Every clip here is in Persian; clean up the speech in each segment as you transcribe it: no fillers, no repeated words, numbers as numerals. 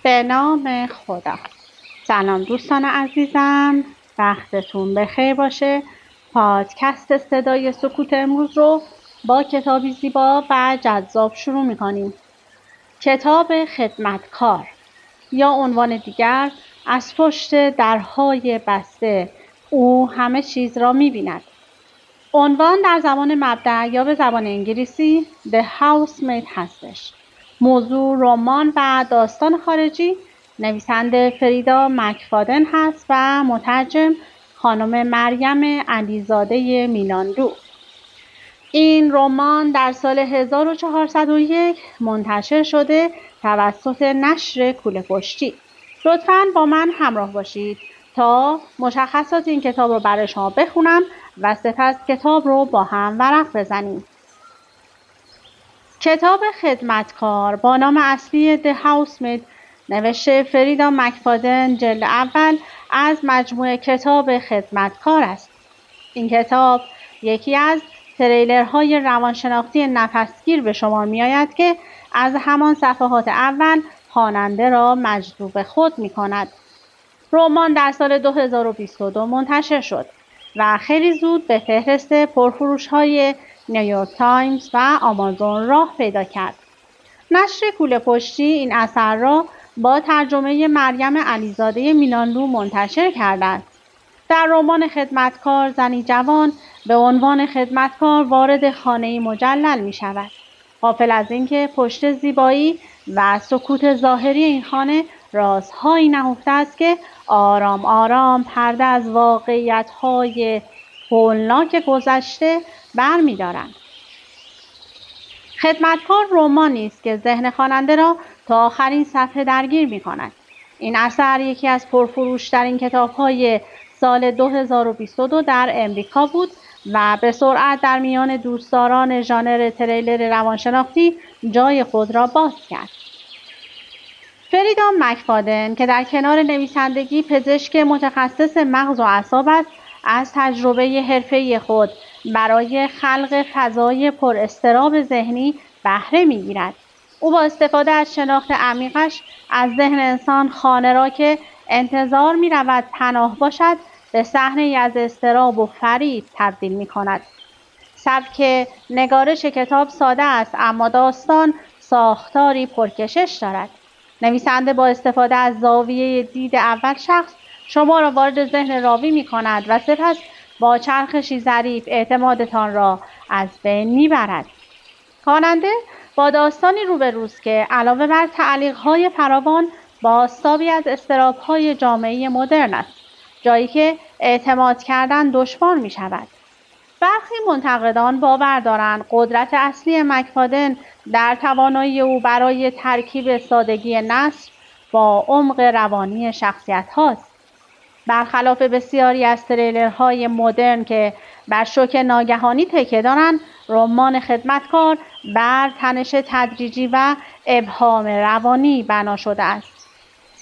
به نام خدا. سلام دوستان عزیزم، وقتتون بخیر باشه. پادکست صدای سکوت امروز رو با کتابی زیبا و جذاب شروع می‌کنیم. کتاب خدمتکار، یا عنوان دیگر از پشت درهای بسته او همه چیز را می‌بیند. عنوان در زبان مبدأ یا به زبان انگلیسی The Housemaid هستش. موضوع رمان و داستان خارجی نویسنده فریدا مکفادن هست و مترجم خانم مریم علیزاده میلاندو. این رمان در سال 1401 منتشر شده توسط نشر کوله پشتی. لطفاً با من همراه باشید تا مشخصات این کتاب رو برای شما بخونم و سپس کتاب رو با هم ورق بزنیم. کتاب خدمتکار با نام اصلی The Housemaid نوشته فریدا مکفادن جلد اول از مجموعه کتاب خدمتکار است. این کتاب یکی از تریلرهای روانشناختی نفسگیر به شما می آید که از همان صفحات اول خواننده را مجذوب خود می کند. رمان در سال 2022 منتشر شد و خیلی زود به فهرست پرفروش‌های نیویورک تایمز و آمازون راه پیدا کرد. نشر کوله پشتی این اثر را با ترجمه مریم علیزاده میلاندو منتشر کرده. در رمان خدمتکار زنی جوان به عنوان خدمتکار وارد خانه‌ای مجلل می شود. غافل از اینکه پشت زیبایی و سکوت ظاهری این خانه رازهایی نهفته است که آرام آرام پرده از واقعیت‌های هولناک گذشته برمی‌دارند. خدمتکار رمانی است که ذهن خواننده را تا آخرین صفحه درگیر می‌کند. این اثر یکی از پرفروش‌ترین کتاب‌های سال 2022 در امریکا بود و به سرعت در میان دوستداران ژانر تریلر روانشناختی جای خود را باز کرد. فریدا مکفادن که در کنار نویسندگی پزشک متخصص مغز و اعصاب است، از تجربه حرفه‌ای خود برای خلق فضای پر اضطراب ذهنی بهره می‌گیرد. او با استفاده از شناخت عمیقش از ذهن انسان خانه را که انتظار می‌رود پناه باشد به صحنه‌ای از اضطراب و فریب تبدیل می‌کند. سبک نگارش کتاب ساده است اما داستان ساختاری پرکشش دارد. نویسنده با استفاده از زاویه دید اول شخص شما را وارد ذهن راوی می‌کند و سپس با چرخشی ظریف اعتمادتان را از بین می‌برد. خواننده با داستانی روبروست که علاوه بر تعلیق‌های فراوان بازتابی از اضطراب‌های جامعه مدرن است، جایی که اعتماد کردن دشوار می‌شود. برخی منتقدان باور دارند قدرت اصلی مکفادن در توانایی او برای ترکیب سادگی نثر با عمق روانی شخصیت هاست. برخلاف بسیاری از تریلرهای مدرن که بر شوک ناگهانی تکیه دارند، رمان خدمتکار بر تنش تدریجی و ابهام روانی بنا شده است.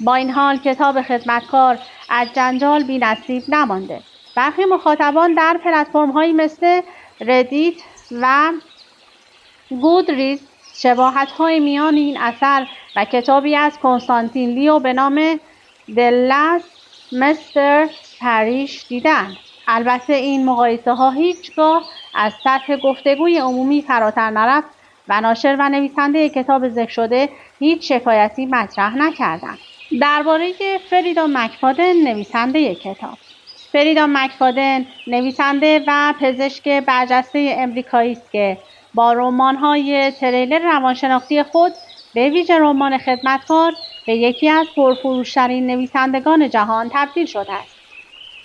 با این حال کتاب خدمتکار از جنجال بی‌نصیب نمانده. برخی مخاطبان در پلتفرم‌هایی مثل ردیت و گودریز شباهت‌های میان این اثر و کتابی از کنستانتین لیو به نام The Last Mr. Parrish دیدند. البته این مقایسه‌ها هیچگاه از سطح گفتگوی عمومی فراتر نرفت و ناشر و نویسنده کتاب ذکر شده هیچ شکایتی مطرح نکردند. درباره فریدا مکفادن نویسنده کتاب. فریدا مکفادن نویسنده و پزشک برجسته امریکایی است که با رمان‌های تریلر روانشناختی خود به ویژه رمان خدمتکار به یکی از پرفروش‌ترین نویسندگان جهان تبدیل شده است.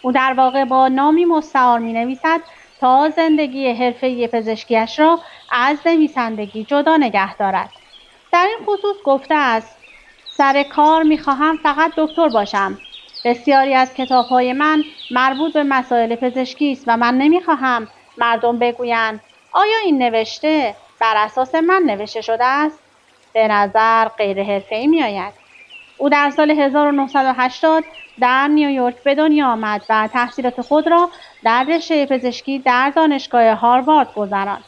او در واقع با نامی مستعار می‌نویسد تا زندگی حرفه‌ای پزشکیش را از نویسندگی جدا نگه دارد. در این خصوص گفته است: سر کار می‌خواهم فقط دکتر باشم. بسیاری از کتاب‌های من مربوط به مسائل پزشکی است و من نمی‌خواهم مردم بگویند آیا این نوشته بر اساس من نوشته شده است؟ به نظر غیر حرفه‌ای می‌آید. او در سال 1980 در نیویورک به دنیا آمد و تحصیلات خود را در رشته پزشکی در دانشگاه هاروارد گذراند.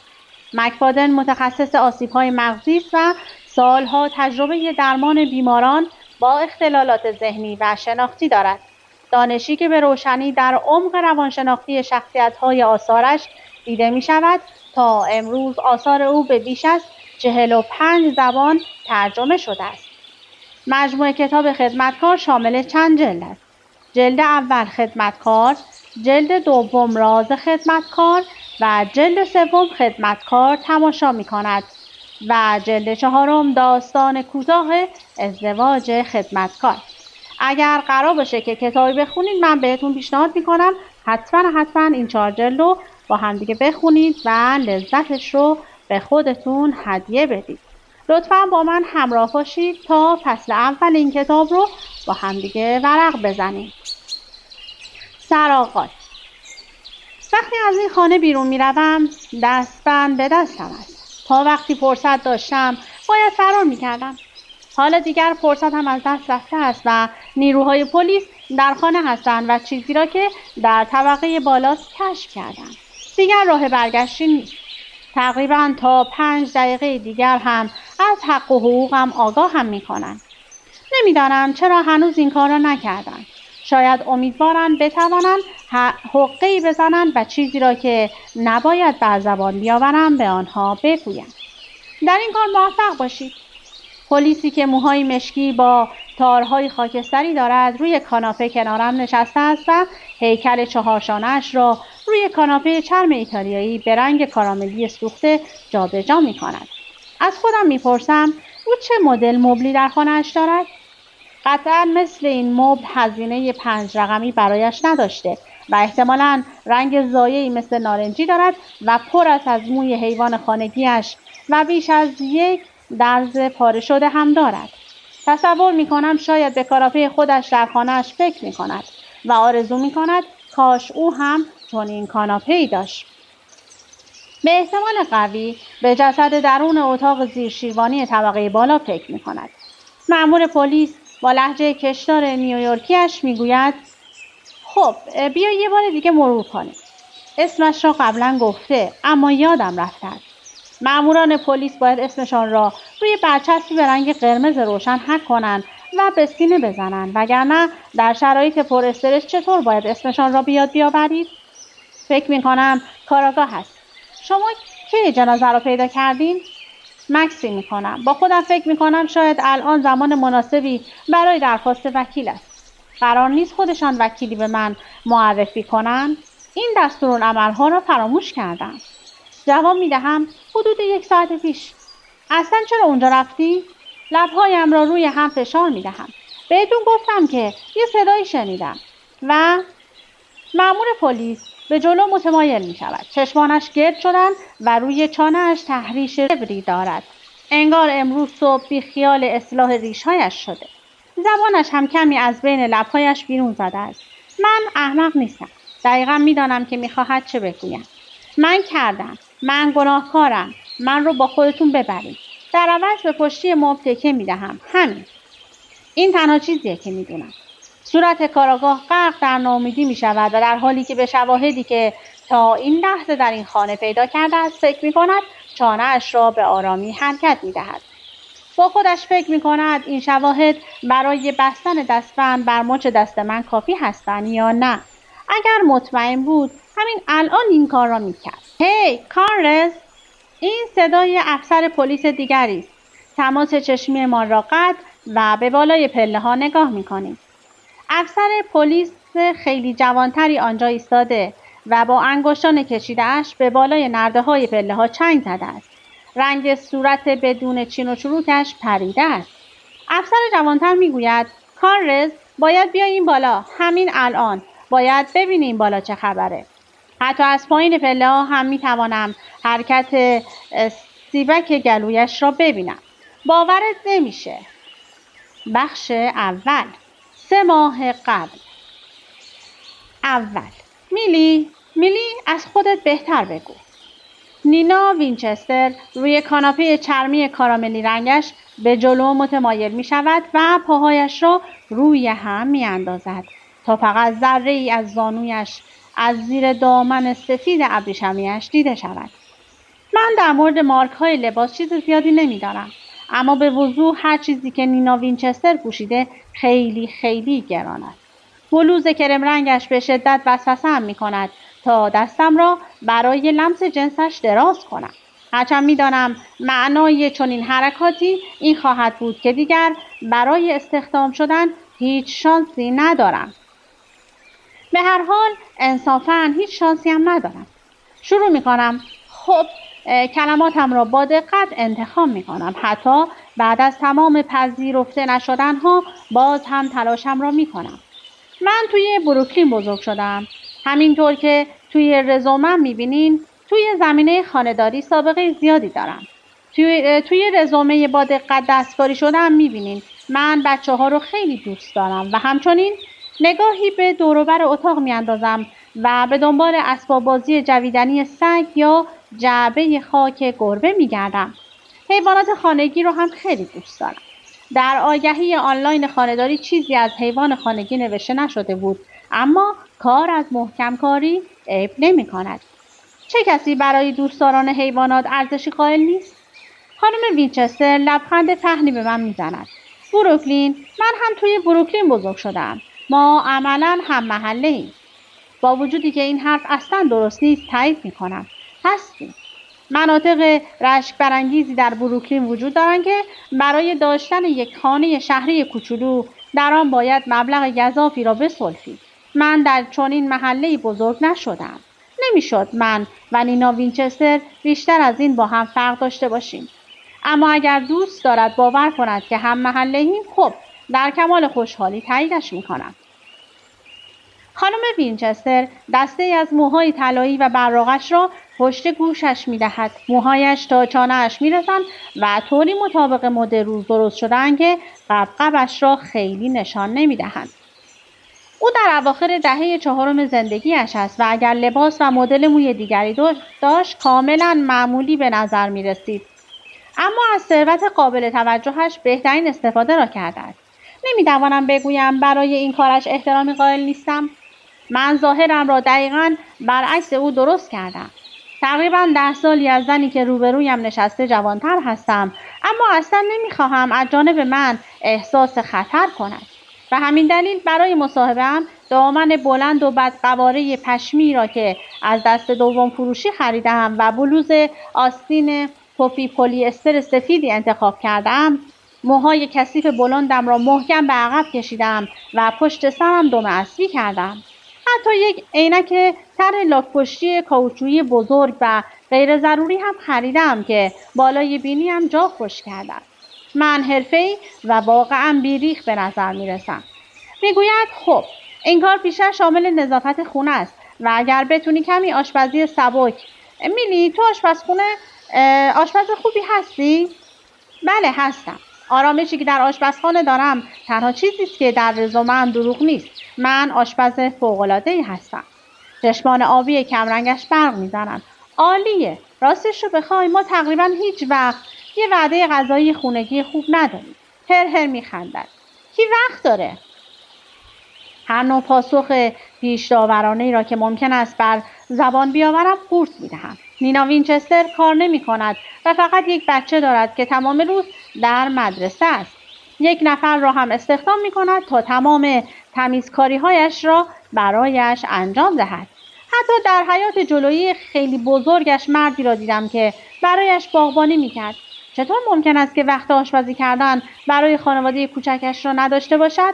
مکفادن متخصص آسیب‌های مغزی است و سالها تجربه درمان بیماران با اختلالات ذهنی و شناختی دارد. دانشی که به روشنی در عمق روانشناختی شخصیت‌های آثارش دیده می‌شود. تا امروز آثار او به بیش از 45 زبان ترجمه شده است. مجموعه کتاب خدمتکار شامل چند جلد است. جلد اول خدمتکار، جلد دوم راز خدمتکار و جلد سوم خدمتکار تماشا می‌کند و جلد چهارم داستان کوتاه ازدواج خدمتکار. اگر قرار باشه که کتابی بخونید من بهتون پیشنهاد میکنم حتما این 4 جلد رو با همدیگه بخونید و لذتش رو به خودتون هدیه بدید. لطفاً با من همراه باشید تا فصل اول این کتاب رو با همدیگه ورق بزنیم. سرآغاز. وقتی از این خانه بیرون میروم دستبند به دستم است. تا وقتی فرصت داشتم باید فرار میکردم. حالا دیگر فرصت هم از دست رفته است و نیروهای پلیس در خانه هستند و چیزی را که در طبقه بالاست کشف کردند. دیگر راه برگشتی نیست. تقریبا تا 5 دقیقه دیگر هم از حق و حقوقم آگاهم می‌کنند. نمی‌دانم چرا هنوز این کار را نکردند. شاید امیدوارند بتوانند حقه‌ای بزنند و چیزی را که نباید بر زبان بیاورم به آنها بگویم. در این کار موفق باشید. پلیسی که موهای مشکی با تارهای خاکستری دارد روی کاناپه کنارم نشسته است و هیکل 4 شانه‌اش را روی کاناپه چرم ایتالیایی به رنگ کاراملی سوخته جابجا می‌کند. از خودم می‌پرسم او چه مدل مبلی در خانه‌اش دارد؟ قطعاً مثل این مبل هزینه 5 رقمی برایش نداشته و احتمالاً رنگ زایه‌ای مثل نارنجی دارد و پر است از موی حیوان خانگی‌اش و بیش از 1 درز پاره شده هم دارد. تصور می‌کنم شاید به کاناپه خودش در خانه‌اش فکر می‌کند و آرزو می‌کند کاش او هم چنین کاناپه‌ای داشت. به احتمال قوی به جسد درون اتاق زیر شیروانی طبقه بالا فکر می‌کند. مأمور پلیس با لهجه کشدار نیویورکی‌اش می‌گوید خب بیا یه بار دیگه مرور کنیم. اسمش را قبلا گفته اما یادم رفته است. مأموران پلیس باید اسمشان را روی برچسبی به رنگ قرمز روشن حک کنند و به سینه بزنند، وگرنه در شرایط پر استرس چطور باید اسمشان را بیاورید؟ فکر می‌کنم کاراگاه هست. شما کی جنازه را پیدا کردین؟ مکسی می‌کنم. با خودم فکر می‌کنم شاید الان زمان مناسبی برای درخواست وکیل است. قرار نیست خودشان وکیلی به من معرفی کنند. این دستورالعمل‌ها را فراموش کردم. جواب می‌دهم حدود 1 ساعت پیش. اصلا چرا اونجا رفتی؟ لب‌هایم را روی هم فشار می‌دهم. بهتون گفتم که یه صدایی شنیدم و مأمور پلیس به جلو متمایل می‌شود. چشمانش گرد شدن و روی چانه‌اش تحریش ابری دارد. انگار امروز صبح بی خیال اصلاح ریش‌هایش شده. زبانش هم کمی از بین لب‌هایش بیرون زده است. من احمق نیستم. دقیقاً می‌دانم که می‌خواهد چه بگویم. من کردم. من گناهکارم. من رو با خودتون ببرید. در عوض به پشتی مبل تکیه می‌دهم. همین. این تنها چیزیه که می‌دونم. صورت کاراگاه غرق در ناامیدی می‌شود و در حالی که به شواهدی که تا این لحظه در این خانه پیدا کرده است فکر می‌کند چانه‌اش را به آرامی حرکت می‌دهد. با خودش فکر می‌کند این شواهد برای بستن دستبند بر مچ دست من کافی هستند یا نه. اگر مطمئن بود همین الان این کار را می‌کرد. هی کارلز، این صدای افسر پلیس دیگری است. تماس چشمیمان را قطع و به بالای پله‌ها نگاه می‌کنیم. افسر پلیس خیلی جوانتری آنجا ایستاده و با انگشتان کشیده‌اش به بالای نرده‌های پله‌ها چنگ زده است. رنگ صورت بدون چین و چروکش پریده است. افسر جوانتر میگوید کارلز باید بیاییم بالا همین الان. باید ببینیم بالا چه خبره. حتی از پایین پله‌ها هم میتوانم حرکت سیبک گلویش را ببینم. باورت نمیشه. بخش اول. 3 ماه قبل. اول. میلی از خودت بهتر بگو. نینا وینچستر روی کاناپه چرمی کاراملی رنگش به جلو متمایل می شود و پاهایش را روی هم می اندازد تا فقط ذره ای از زانویش از زیر دامن سفید ابریشمیش دیده شود. من در مورد مارک های لباس چیز زیادی نمی دانم. اما به وضوح هر چیزی که نینا وینچستر پوشیده خیلی خیلی گران است. بلوز کرم رنگش به شدت وسوسه‌ام می‌کند تا دستم را برای لمس جنسش دراز کنم. هرچند می‌دانم معنای چنین حرکاتی این خواهد بود که دیگر برای استخدام شدن هیچ شانسی ندارم. به هر حال انصافاً هیچ شانسی هم ندارم. شروع می‌کنم. خب کلماتم را با دقت انتخاب می‌کنم. حتی بعد از تمام پذیرفته نشدنها باز هم تلاشم را می‌کنم. من توی بروکلین بزرگ شدم. همینطور که توی رزومم می‌بینین توی زمینه خانه‌داری سابقه زیادی دارم. توی رزومه با دقت دستکاری شدم می‌بینین من بچه‌ها رو خیلی دوست دارم و همچنین نگاهی به دور و بر اتاق می‌اندازم و به دنبال اسباب بازی جویدنی سگ یا جعبه خاک گربه می‌گردم. حیوانات خانگی رو هم خیلی دوست دارم. در آگهی آنلاین خانه‌داری چیزی از حیوان خانگی نوشته نشده بود، اما کار از محکم کاری عیب نمی‌کند. چه کسی برای دوستداران حیوانات ارزشی قائل نیست؟ خانم وینچستر لبخند پهنی به من میزند. بروکلین، من هم توی بروکلین بزرگ شدم. ما عملاً هم محله‌ایم. با وجودی که این حرف اصلا درست نیست تایید میکنم. هستیم. مناطق رشک برانگیزی در بروکلین وجود دارند که برای داشتن یک خانه شهری کوچولو در آن باید مبلغ گزافی را بسلفید. من در چنین محله‌ای بزرگ نشدم. نمیشد من و نینا وینچستر بیشتر از این با هم فرق داشته باشیم. اما اگر دوست دارد باور کند که هم محله‌ایم، خب در کمال خوشحالی تاییدش میکنم. خانم وینچستر دسته‌ای از موهای طلایی و براقش را پشت گوشش می‌دهد. موهایش تا چانه‌اش می‌رسند و طوری مطابق مد روز درست شده‌اند که قبقبش را خیلی نشان نمی‌دهند. او در اواخر دهه 4 زندگیش است و اگر لباس و مدل موی دیگری داشت کاملا معمولی به نظر می‌رسید. اما از ثروت قابل توجهش بهترین استفاده را کرده است. نمی‌توانم بگویم برای این کارش احترامی قائل نیستم. من ظاهرم را دقیقاً برعکس او درست کردم. تقریباً 10 سالی از زنی که روبرویم نشسته جوانتر هستم، اما اصلا نمیخواهم از جانب من احساس خطر کند. و همین دلیل برای مصاحبه‌ام دامن بلند و بدقواره پشمی را که از دست دوم فروشی خریدم و بلوز آستین پوپی پلی استر سفیدی انتخاب کردم. موهای کثیف بلندم را محکم به عقب کشیدم و پشت سرم دم اسبی کردم. حتی یک عینک تر لاک‌پشتی کائوچویی بزرگ و غیر ضروری هم خریدم که بالای بینیم جا خوش کردم. من حرفه‌ای و واقعاً بیریخ به نظر میرسم. میگوید خب این کار بیشتر شامل نظافت خونه است و اگر بتونی کمی آشپزی سبک. میلی تو آشپز خوبی هستی؟ بله هستم. آرامشی که در آشپزخانه دارم تنها چیزی است که در رزومه‌ام دروغ نیست. من آشپز فوق‌العاده‌ای هستم. چشمان آبی کمرنگش برق میزنند. عالیه. راستش رو بخوای ما تقریبا هیچ وقت یه وعده غذایی خونگی خوب نداریم. هر میخندد. کی وقت داره؟ هر نوع پاسخ پیش‌داورانه‌ای را که ممکن است بر زبان بیاورم قورت میدهم. نینا وینچستر کار نمی کند و فقط یک بچه دارد که تمام روز در مدرسه است. یک نفر را هم استخدام می کند تا تمام تمیزکاری‌هایش را برایش انجام دهد. حتی در حیاط جلویی خیلی بزرگش مردی را دیدم که برایش باغبانی می کرد. چطور ممکن است که وقت آشپزی کردن برای خانواده کوچکش را نداشته باشد؟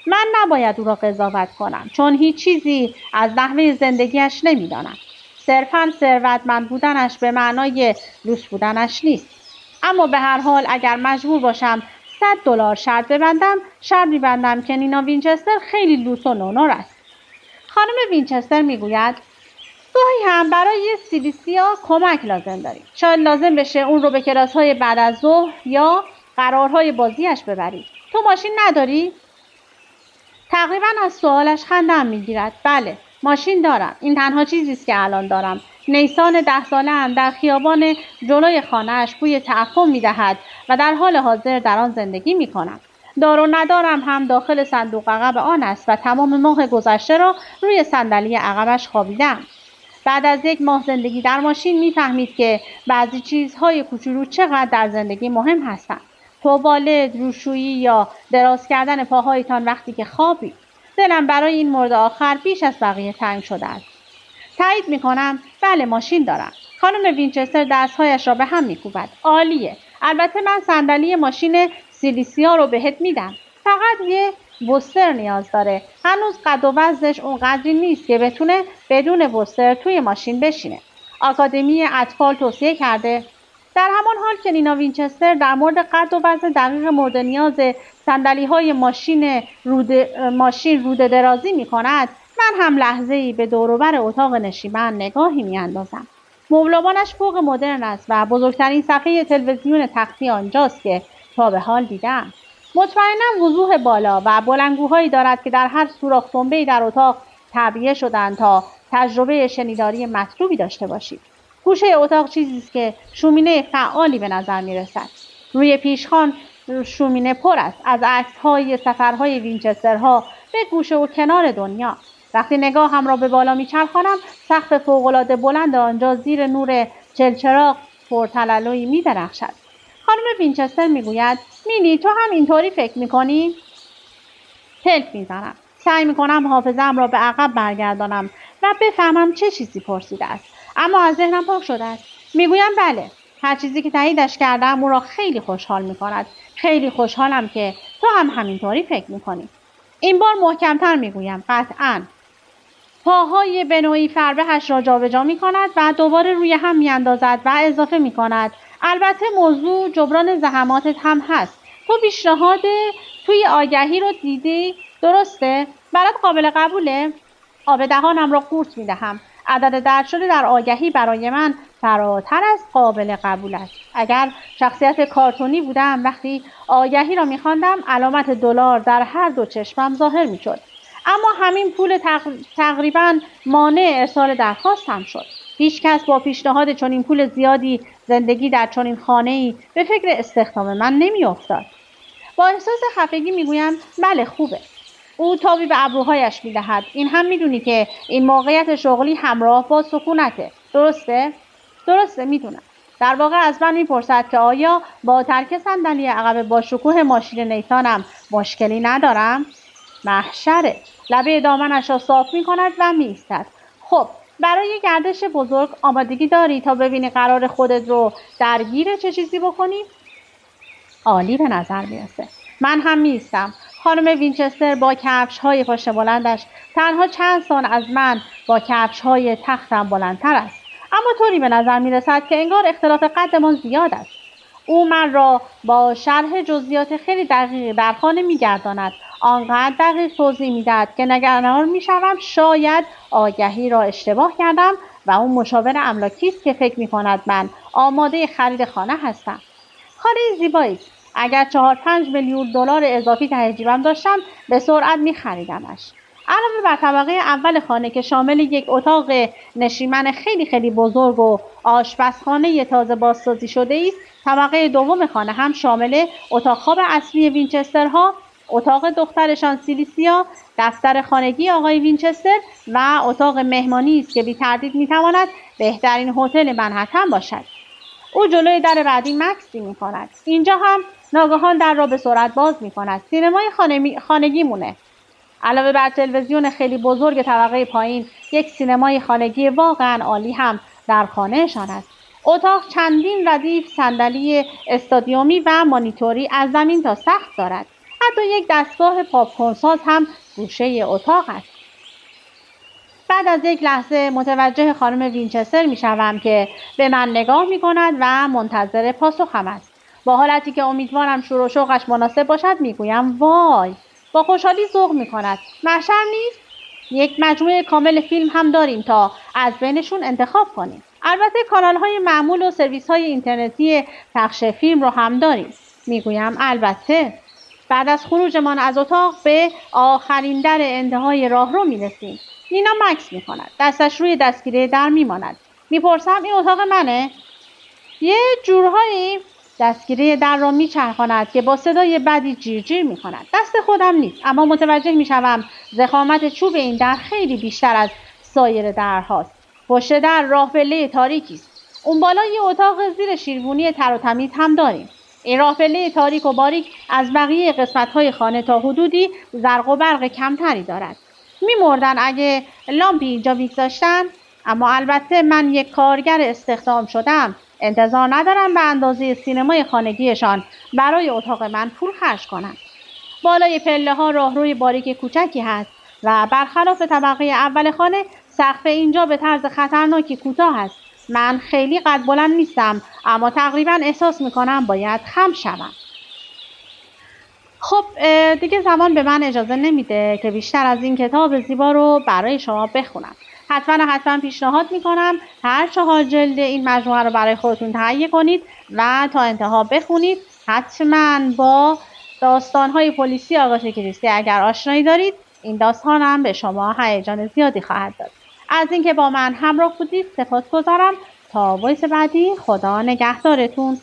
من نباید او را قضاوت کنم چون هیچ چیزی از نحوه زندگیش نمی‌دانم. صرفاً ثروتمند بودنش به معنای لوس بودنش نیست. اما به هر حال اگر مجبور باشم $100 شرط می‌بندم که نینا وینچستر خیلی لوس و نونور است. خانم وینچستر میگوید گاهی هم برای CVCA کمک لازم داریم. شاید لازم بشه اون رو به کلاس‌های بعد از ظهر یا قرارهای بازیش ببرید. تو ماشین نداری؟ تقریباً از سوالش خنده‌ام میگیرد. بله، ماشین دارم. این تنها چیزی است که الان دارم. نیسان 10 ساله‌ام در خیابان جلوی خانه‌اش بوی تعفن می‌دهد و در حال حاضر در آن زندگی می‌کنم. دار و ندارم هم داخل صندوق عقب آن است و تمام ماه گذشته را روی صندلی عقبش خوابیدم. بعد از 1 ماه زندگی در ماشین میفهمید که بعضی چیزهای کوچولو چقدر در زندگی مهم هستند. توالت، روشویی یا دراز کردن پاهایتان وقتی که خوابید. دلم برای این مورد آخر بیش از بقیه تنگ شده است. تایید میکنم. بله، ماشین دارم. خانم وینچستر دستهایش را به هم میکوبد. عالیه. البته من صندلی ماشین سیلیسیا رو بهت میدم. فقط یه وستر نیاز داره. هنوز قد و وزنش اونقدری نیست که بتونه بدون وستر توی ماشین بشینه. آکادمی اطفال توصیه کرده. در همان حال که نینا وینچستر در مورد قد و وزن دقیق مورد نیاز صندلی‌های ماشین روده درازی می‌کند، من هم لحظه‌ای به دور و بر اتاق نشیمن نگاهی می‌اندازم. مبلمانش فوق مدرن است و بزرگترین صفحه تلویزیون تختی آنجاست که تا به حال دیدم. مطمئناً وضوح بالا و بلندگوهایی دارد که در هر سوراخ تنبه‌ای در اتاق تعبیه شدند تا تجربه شنیداری مطلوبی داشته باشید. گوشه اتاق چیزی است که شومینه فعالی به نظر می‌رسد. روی پیشخوان شومینه پر است از عکس‌های سفرهای وینچسترها به گوشه و کنار دنیا. وقتی نگاهم را به بالا میچرخانم، سقف فوق‌العاده بلند آنجا زیر نور چلچراغ پرتلالویی می‌درخشد. خانم وینچستر میگوید: مینی، تو هم اینطوری فکر می‌کنی؟ تلک میزنم. سعی می‌کنم حافظه‌ام را به عقب برگردانم و بفهمم چه چیزی پرسیده است. اما از ذهنم پاک شده است. میگویم بله. هر چیزی که تاییدش کردم او را خیلی خوشحال می‌کند. خیلی خوشحالم که تو هم همینطوری فکر می‌کنی. این بار محکم‌تر میگویم. قطعاً. پاهای به نوعی فربهش را جابجا می‌کند و دوباره روی هم می‌اندازد و اضافه می‌کند: البته موضوع جبران زحماتت هم هست. تو پیشنهاد توی آگهی رو دیدی، درسته؟ برات قابل قبوله؟ آب دهانم را قورت می‌دهم. عدد درج شده در آگهی برای من فراتر از قابل قبول است. اگر شخصیت کارتونی بودم، وقتی آگهی را می‌خواندم علامت دلار در هر دو چشمم ظاهر می‌شد. اما همین پول تقریباً مانع ارسال درخواستم شد. هیچ کس با پیشنهاد چنین پول زیادی زندگی در چنین خانه‌ای به فکر استخدام من نمی‌افتاد. با احساس خفگی میگویم بله، خوبه. او تابی به ابروهایش می‌دهد. این هم می‌دونی که این موقعیت شغلی همراه با سکونته. درسته؟ درسته، میدونم. در واقع از من میپرسد که آیا با ترک صندلی عقب با شکوه ماشین نیسانم مشکلی ندارم؟ محشره. لبه دامنش را صاف می‌کند و می‌ایستد. خب، برای گردش بزرگ آمادگی داری تا ببینی قرار خودت رو درگیر چه چیزی بکنی؟ عالی به نظر میرسه. من هم می‌ایستم. خانم وینچستر با کفش‌های پشت بلندش تنها چند سان از من با کفش‌های تختم بلندتر است. اما طوری به نظر می‌رسد که انگار اختلاف قدمان زیاد است. او من را با شرح جزئیات خیلی دقیقی در خانه می‌گرداند. آنقدر دقیق توضیح می‌دهد که نگران می‌شوم شاید آگهی را اشتباه کردم و اون مشاور املاکی است که فکر می‌کند من آماده خرید خانه هستم. خانه زیبایی. اگر 4-5 میلیون دلار اضافی ته جیبم داشتم به سرعت می‌خریدمش. علاوه بر طبقه اول خانه که شامل یک اتاق نشیمن خیلی خیلی بزرگ و آشپزخانه تازه بازسازی شده است، طبقه دوم خانه هم شامل اتاق خواب اصلی وینچسترها، اتاق دخترشان سیلیسیا، دفتر خانگی آقای وینچستر و اتاق مهمانی است که بی تردید میتواند بهترین هتل منهتن باشد. او جلوی در بعدی مکسی میکند. اینجا هم ناگهان در را به سرعت باز میکند. سینمای خانگی مونه. علاوه بر تلویزیون خیلی بزرگ طبقه پایین، یک سینمای خانگی واقعا عالی هم در خانهشان است. اتاق چندین ردیف صندلی استادیومی و مانیتوری از زمین تا سقف دارد. حتی یک دستگاه پاپکورن ساز هم گوشه اتاق است. بعد از یک لحظه متوجه خانم وینچستر میشوم که به من نگاه میکند و منتظر پاسخم است. با حالتی که امیدوارم شور و شوقش مناسب باشد میگویم وای. با خوشحالی ذوق میکند. محشر نیست؟ یک مجموعه کامل فیلم هم داریم تا از بینشون انتخاب کنیم. البته کانال‌های معمول و سرویس‌های اینترنتی پخش فیلم رو هم داریم. میگویم البته. بعد از خروجمان از اتاق به آخرین در انتهای راهرو میرسیم. نینا مکس میکند. دستش روی دستگیره در میماند. میپرسم این اتاق منه؟ یه جورهایی دستگیره در را میچرخاند که با صدای بدی جیرجیر میکند. دست خودم نیست، اما متوجه میشوم ضخامت چوب این در خیلی بیشتر از سایر درهاست. پشت در راه پله تاریکی است. اون بالا یه اتاق زیر شیروانی تر و تمیز هم داریم. این راه پله تاریک و باریک از بقیه قسمت‌های خانه تا حدودی زرق و برق کمتری دارد. می‌مردن اگه لامپی اینجا می‌گذاشتن. اما البته من یک کارگر استخدام شدم. انتظار ندارم به اندازه سینمای خانگیشان برای اتاق من پول خرج کنم. بالای پله‌ها راهروی باریک کوچکی هست و برخلاف طبقه اول خانه سقف اینجا به طرز خطرناکی کوتاه است. من خیلی قد بلند نیستم اما تقریبا احساس میکنم باید خم شوم. خب دیگه زمان به من اجازه نمیده که بیشتر از این کتاب زیبا رو برای شما بخونم. حتما پیشنهاد میکنم هر 4 جلد این مجموعه رو برای خودتون تهیه کنید و تا انتها بخونید. حتما با داستان‌های پلیسی آقا کریستی اگر آشنایی دارید این داستان هم به شما هیجان زیادی خواهد داد. از اینکه با من همراه بودید سپاسگزارم. تا وایس بعدی، خدا نگهدارتون.